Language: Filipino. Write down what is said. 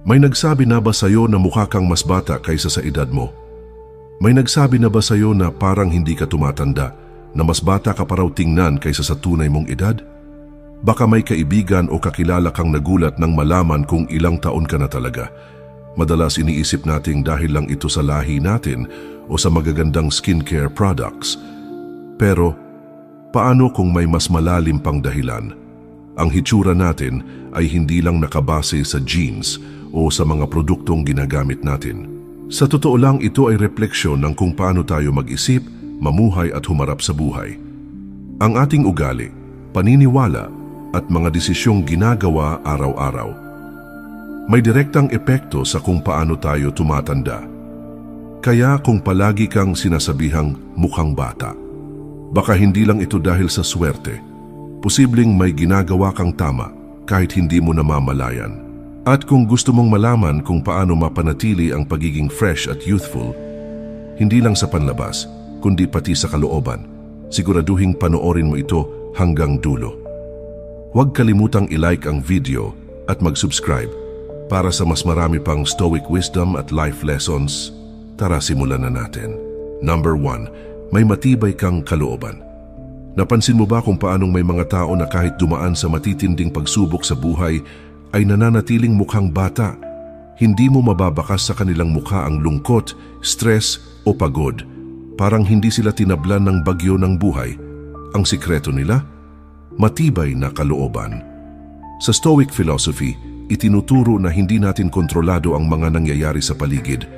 May nagsabi na ba sa'yo na mukha kang mas bata kaysa sa edad mo? May nagsabi na ba sa'yo na parang hindi ka tumatanda, na mas bata ka pa raw tingnan kaysa sa tunay mong edad? Baka may kaibigan o kakilala kang nagulat nang malaman kung ilang taon ka na talaga. Madalas iniisip nating dahil lang ito sa lahi natin o sa magagandang skincare products. Pero, paano kung may mas malalim pang dahilan? Ang hitsura natin ay hindi lang nakabase sa genes o sa mga produktong ginagamit natin. Sa totoo lang, ito ay refleksyon ng kung paano tayo mag-isip, mamuhay at humarap sa buhay. Ang ating ugali, paniniwala at mga desisyong ginagawa araw-araw may direktang epekto sa kung paano tayo tumatanda. Kaya kung palagi kang sinasabihang mukhang bata, baka hindi lang ito dahil sa swerte. Posibleng may ginagawa kang tama kahit hindi mo namamalayan. At kung gusto mong malaman kung paano mapanatili ang pagiging fresh at youthful, hindi lang sa panlabas, kundi pati sa kalooban, siguraduhing panoorin mo ito hanggang dulo. Huwag kalimutang i-like ang video at mag-subscribe para sa mas marami pang stoic wisdom at life lessons. Tara, simulan na natin. Number 1, may matibay kang kalooban. Napansin mo ba kung paanong may mga tao na kahit dumaan sa matitinding pagsubok sa buhay ay nananatiling mukhang bata? Hindi mo mababakas sa kanilang mukha ang lungkot, stress o pagod. Parang hindi sila tinablan ng bagyo ng buhay. Ang sikreto nila? Matibay na kalooban. Sa Stoic philosophy, itinuturo na hindi natin kontrolado ang mga nangyayari sa paligid.